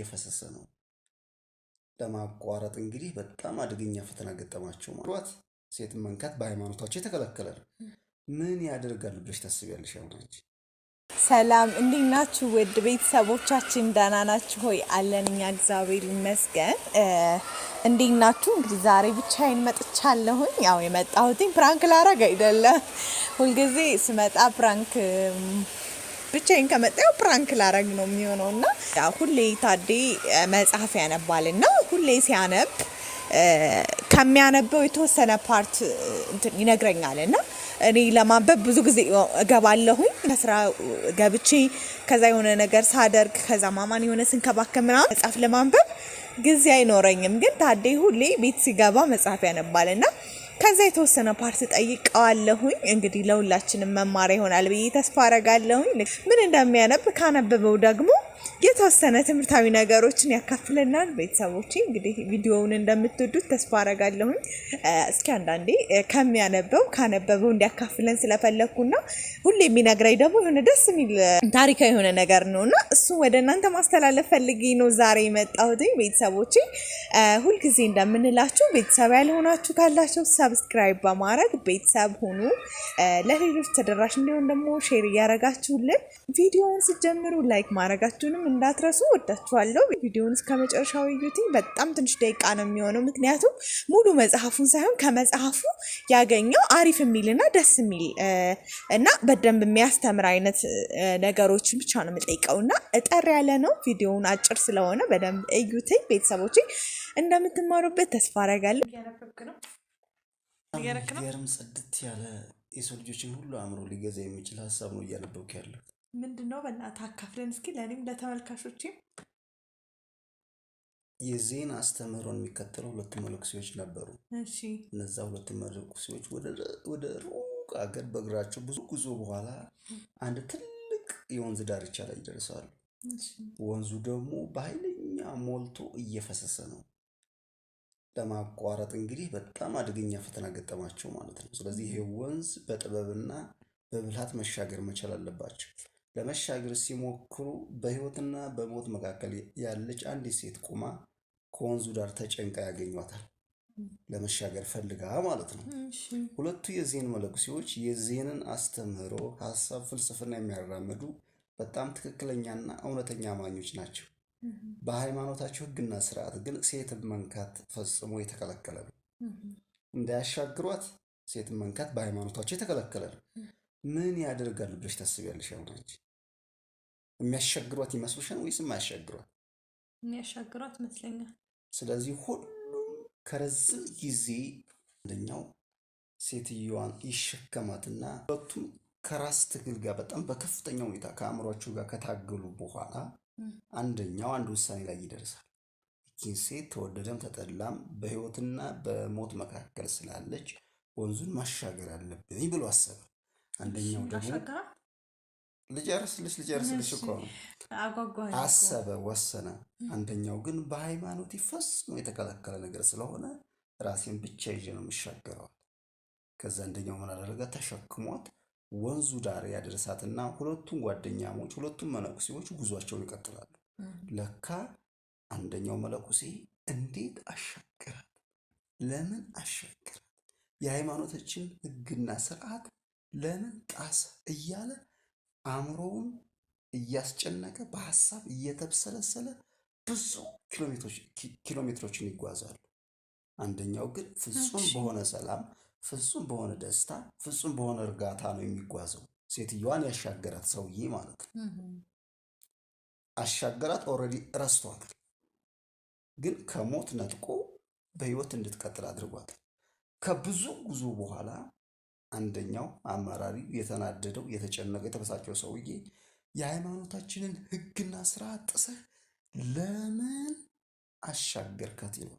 የፈሰሰ ነው። ለማቋረጥ እንግዲህ በጣም አደገኛ ፈተና ገጠማቸው። ማለት ሴትን መንካት በሃይማኖታቸው የተከለከለ ነው። ምን ያደርጋሉ ብለሽ ታስቢያለሽ? አሁን ሰላም እንዴት ናችሁ? ውድ ቤተሰቦቻችን ደህና ናችሁ ሆይ? አለን እኛ እግዚአብሔር ይመስገን። እንዴት ናችሁ? እንግዲህ ዛሬ ብቻዬን መጥቻለሁኝ። ያው የመጣሁትኝ ፕራንክ ላረግ አይደለም። ሁልጊዜ ስመጣ ፕራንክ ብቻዬን ከመጣሁ ፕራንክ ላረግ ነው የሚሆነው እና ያው ሁሌ ታዴ መጽሐፍ ያነባልና ሁሌ ሲያነብ ከሚያነበው የተወሰነ ፓርት ይነግረኛል እና እኔ ለማንበብ ብዙ ጊዜ እገባለሁኝ። ከስራ ገብቼ ከዛ የሆነ ነገር ሳደርግ ከዛ ማማን የሆነ ስንከባከብ ምናምን መጽሐፍ ለማንበብ ጊዜ አይኖረኝም። ግን ታዴ ሁሌ ቤት ሲገባ መጽሐፍ ያነባልና ከዛ የተወሰነ ፓርት ጠይቀዋለሁኝ። እንግዲህ ለሁላችንም መማሪያ ይሆናል ብዬ ተስፋ አረጋለሁኝ። ምን እንደሚያነብ ካነበበው ደግሞ የተወሰነ ትምህርታዊ ነገሮችን ያካፍለናል። ቤተሰቦቼ እንግዲህ ቪዲዮውን እንደምትወዱት ተስፋ አረጋለሁኝ። እስኪ አንዳንዴ ካነበበው እንዲያካፍለን ስለፈለኩና ሁሌ የሚነግረኝ ደግሞ የሆነ ደስ የሚል ታሪካዊ የሆነ ነገር ነውና እሱ ወደ እናንተ ማስተላለፍ ፈልጌ ነው ዛሬ የመጣሁት። ቤተሰቦቼ ሁልጊዜ እንደምንላችሁ ቤተሰብ ያልሆናችሁ ካላችሁ ሰብስክራይብ በማድረግ ቤተሰብ ሁኑ። ለሌሎች ተደራሽ እንዲሆን ደግሞ ሼር እያረጋችሁልን ቪዲዮውን ስትጀምሩ ላይክ ማድረጋችሁንም እንዳትረሱ። ወዳችኋለሁ። ቪዲዮውን እስከ መጨረሻው እዩት። በጣም ትንሽ ደቂቃ ነው የሚሆነው፣ ምክንያቱም ሙሉ መጽሐፉን ሳይሆን ከመጽሐፉ ያገኘው አሪፍ የሚልና ደስ የሚል እና በደንብ የሚያስተምር አይነት ነገሮችን ብቻ ነው የምጠይቀውና እጠር ያለ ነው። ቪዲዮውን አጭር ስለሆነ በደንብ እዩት። ቤተሰቦቼ እንደምትማሩበት ተስፋ አረጋለሁ። ገርም ጽድት ያለ የሰው ልጆችን ሁሉ አእምሮ ሊገዛ የሚችል ሀሳብ ነው እያነበብክ ያለው። ምንድነው? በእናትህ አካፍለን እስኪ ለእኔም ለተመልካቾቼም። የዜና አስተምህሮን የሚከተሉ ሁለቱ መነኩሴዎች ነበሩ። እሺ። እነዛ ሁለቱ መነኩሴዎች ወደ ሩቅ አገር በእግራቸው ብዙ ጉዞ በኋላ አንድ ትልቅ የወንዝ ዳርቻ ላይ ይደርሳሉ። ወንዙ ደግሞ በኃይለኛ ሞልቶ እየፈሰሰ ነው። ለማቋረጥ እንግዲህ በጣም አደገኛ ፈተና ገጠማቸው ማለት ነው። ስለዚህ ይሄ ወንዝ በጥበብና በብልሃት መሻገር መቻል አለባቸው። ለመሻገር ሲሞክሩ በሕይወትና በሞት መካከል ያለች አንዲት ሴት ቆማ ከወንዙ ዳር ተጨንቃ ያገኟታል። ለመሻገር ፈልጋ ማለት ነው። ሁለቱ የዜን መነኩሴዎች የዜንን አስተምህሮ ሀሳብ፣ ፍልስፍና የሚያራምዱ በጣም ትክክለኛና እውነተኛ አማኞች ናቸው። በሃይማኖታቸው ሕግና ስርዓት ግን ሴትን መንካት ፈጽሞ የተከለከለ ነው። እንዳያሻግሯት ሴትን መንካት በሃይማኖታቸው የተከለከለ ነው። ምን ያደርጋሉ ብለሽ ታስቢያለሽ? አሁን የሚያሻግሯት ይመስሉሻል ወይስ የማያሻግሯት? የሚያሻግሯት ይመስለኛል። ስለዚህ ሁሉም ከረዝም ጊዜ አንደኛው ሴትዮዋን ይሸከማትና ሁለቱም ከራስ ትግል ጋር በጣም በከፍተኛ ሁኔታ ከአእምሯቸው ጋር ከታገሉ በኋላ አንደኛው አንድ ውሳኔ ላይ ይደርሳል። ይህችን ሴት ተወደደም ተጠላም በሕይወትና በሞት መካከል ስላለች ወንዙን ማሻገር አለብኝ ብሎ አሰበ። አንደኛው ደግሞ ልጨርስልሽ እኮ ነው አሰበ፣ ወሰነ። አንደኛው ግን በሃይማኖት ፈጽሞ የተከለከለ ነገር ስለሆነ ራሴን ብቻ ይዤ ነው የምሻገረው። ከዛ አንደኛው ምን አደረገ? ተሸክሟት ወንዙ ዳር ያደረሳትና ሁለቱም ጓደኛሞች፣ ሁለቱም መነኩሴዎች ጉዟቸውን ይቀጥላሉ። ለካ አንደኛው መነኩሴ እንዴት አሻገራት? ለምን አሻገራት? የሃይማኖታችን ሕግና ስርዓት ለምን ጣሰ? እያለ አእምሮውን እያስጨነቀ በሀሳብ እየተብሰለሰለ ብዙ ኪሎሜትሮችን ይጓዛሉ። አንደኛው ግን ፍጹም በሆነ ሰላም፣ ፍጹም በሆነ ደስታ፣ ፍጹም በሆነ እርጋታ ነው የሚጓዘው። ሴትዮዋን ያሻገራት ሰውዬ ማለት ነው። አሻገራት፣ ኦልሬዲ ረስቷታል። ግን ከሞት ነጥቆ በህይወት እንድትቀጥል አድርጓታል። ከብዙ ጉዞ በኋላ አንደኛው አማራሪ የተናደደው የተጨነቀው የተበሳጨው ሰውዬ የሃይማኖታችንን ሕግና ስርዓት ጥሰህ ለምን አሻገርካት ይለው።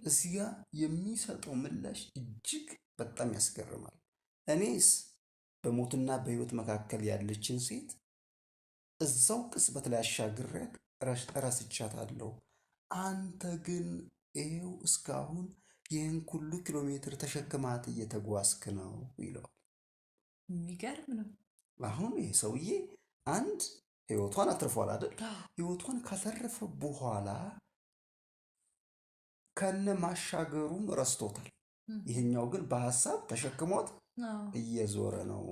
እዚህ ጋር የሚሰጠው ምላሽ እጅግ በጣም ያስገርማል። እኔስ በሞትና በህይወት መካከል ያለችን ሴት እዛው ቅጽበት ላይ አሻግሬያት ረስቻታለሁ። አንተ ግን ይኸው እስካሁን ይህን ሁሉ ኪሎ ሜትር ተሸክማት እየተጓዝክ ነው ይለዋል። የሚገርም ነው። አሁን ይህ ሰውዬ አንድ ህይወቷን አትርፏል አይደል? ህይወቷን ካተረፈ በኋላ ከነ ማሻገሩም ረስቶታል። ይህኛው ግን በሀሳብ ተሸክሞት እየዞረ ነው።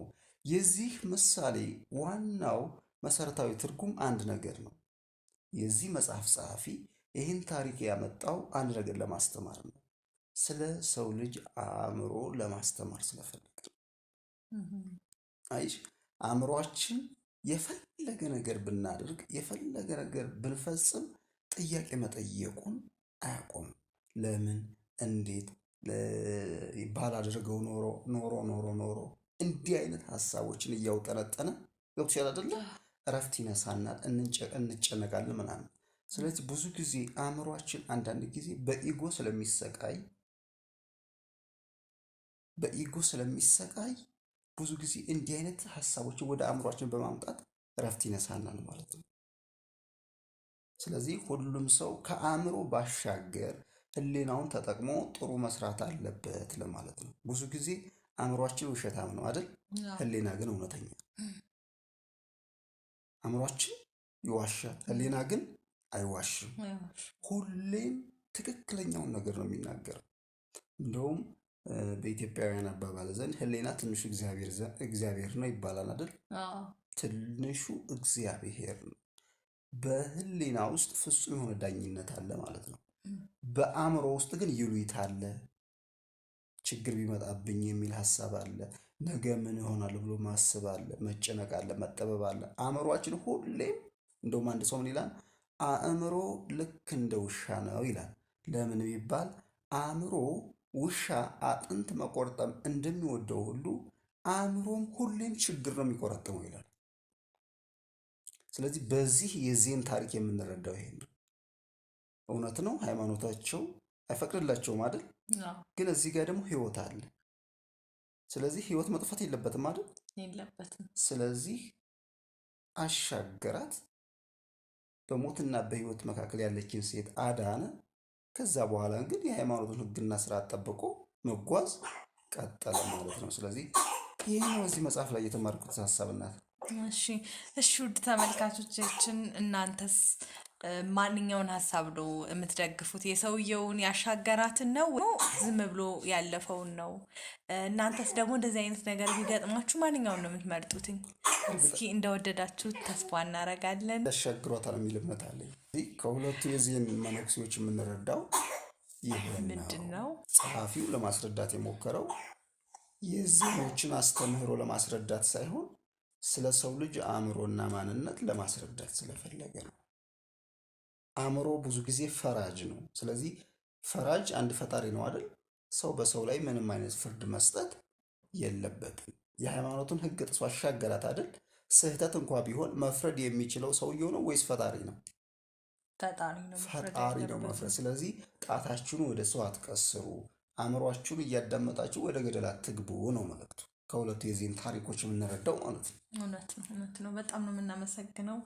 የዚህ ምሳሌ ዋናው መሰረታዊ ትርጉም አንድ ነገር ነው። የዚህ መጽሐፍ ጸሐፊ ይህን ታሪክ ያመጣው አንድ ነገር ለማስተማር ነው። ስለ ሰው ልጅ አእምሮ ለማስተማር ስለፈለገ ነው። አይሽ አእምሯችን የፈለገ ነገር ብናደርግ የፈለገ ነገር ብንፈጽም ጥያቄ መጠየቁን አያቆምም። ለምን፣ እንዴት ባላደርገው ኖሮ ኖሮ ኖሮ ኖሮ እንዲህ አይነት ሀሳቦችን እያውጠነጠነ ገብቶሻል አይደለ? እረፍት ይነሳናል፣ እንጨነቃለን ምናምን። ስለዚህ ብዙ ጊዜ አእምሯችን አንዳንድ ጊዜ በኢጎ ስለሚሰቃይ ብዙ ጊዜ እንዲህ አይነት ሀሳቦችን ወደ አእምሯችን በማምጣት እረፍት ይነሳናል ማለት ነው። ስለዚህ ሁሉም ሰው ከአእምሮ ባሻገር ህሊናውን ተጠቅሞ ጥሩ መስራት አለበት ለማለት ነው። ብዙ ጊዜ አእምሯችን ውሸታም ነው አይደል? ህሊና ግን እውነተኛ። አእምሯችን ይዋሻል፣ ህሊና ግን አይዋሽም። ሁሌም ትክክለኛውን ነገር ነው የሚናገረው። እንደውም በኢትዮጵያውያን አባባል ዘንድ ህሊና ትንሹ እግዚአብሔር ነው ይባላል አይደል? ትንሹ እግዚአብሔር ነው። በህሊና ውስጥ ፍጹም የሆነ ዳኝነት አለ ማለት ነው። በአእምሮ ውስጥ ግን ይሉኝታ አለ። ችግር ቢመጣብኝ የሚል ሀሳብ አለ። ነገ ምን ይሆናል ብሎ ማሰብ አለ። መጨነቅ አለ፣ መጠበብ አለ። አእምሯችን ሁሌም እንደውም አንድ ሰው ምን ይላል? አእምሮ ልክ እንደ ውሻ ነው ይላል። ለምን ቢባል አእምሮ ውሻ አጥንት መቆርጠም እንደሚወደው ሁሉ አእምሮም ሁሌም ችግር ነው የሚቆረጥመው ይላል። ስለዚህ በዚህ የዚህን ታሪክ የምንረዳው ይሄ ነው። እውነት ነው፣ ሃይማኖታቸው አይፈቅድላቸውም አይደል? ግን እዚህ ጋር ደግሞ ህይወት አለ። ስለዚህ ህይወት መጥፋት የለበትም አይደል? የለበትም። ስለዚህ አሻገራት፣ በሞትና በህይወት መካከል ያለችን ሴት አዳነ። ከዛ በኋላ ግን የሃይማኖቱን ህግና ስርዓት ጠብቆ መጓዝ ቀጠለ ማለት ነው። ስለዚህ ይህ ነው እዚህ መጽሐፍ ላይ የተማርኩት ሀሳብና። እሺ ውድ ተመልካቾቻችን እናንተስ ማንኛውን ሀሳብ ነው የምትደግፉት? የሰውየውን ያሻገራትን ነው ዝም ብሎ ያለፈውን ነው? እናንተስ ደግሞ እንደዚህ አይነት ነገር ቢገጥማችሁ ማንኛውን ነው የምትመርጡትኝ? እስኪ እንደወደዳችሁት ተስፋ እናደርጋለን። ያሻግሯታል የሚል እምነት አለኝ። ከሁለቱ የዚህን መነኩሴዎች የምንረዳው ይህን ምንድን ነው? ጸሐፊው ለማስረዳት የሞከረው የዜኖችን አስተምህሮ ለማስረዳት ሳይሆን ስለ ሰው ልጅ አእምሮና ማንነት ለማስረዳት ስለፈለገ ነው። አእምሮ ብዙ ጊዜ ፈራጅ ነው። ስለዚህ ፈራጅ አንድ ፈጣሪ ነው አይደል? ሰው በሰው ላይ ምንም አይነት ፍርድ መስጠት የለበትም። የሃይማኖቱን ህግ ጥሶ አሻገራት አይደል? ስህተት እንኳ ቢሆን መፍረድ የሚችለው ሰውየው ነው ወይስ ፈጣሪ ነው? ፈጣሪ ነው መፍረድ። ስለዚህ ጣታችሁን ወደ ሰው አትቀስሩ፣ አእምሯችሁን እያዳመጣችሁ ወደ ገደል አትግቡ ነው መልእክቱ። ከሁለቱ የዚህን ታሪኮች የምንረዳው ማለት ነው። እውነት ነው። በጣም ነው የምናመሰግነው።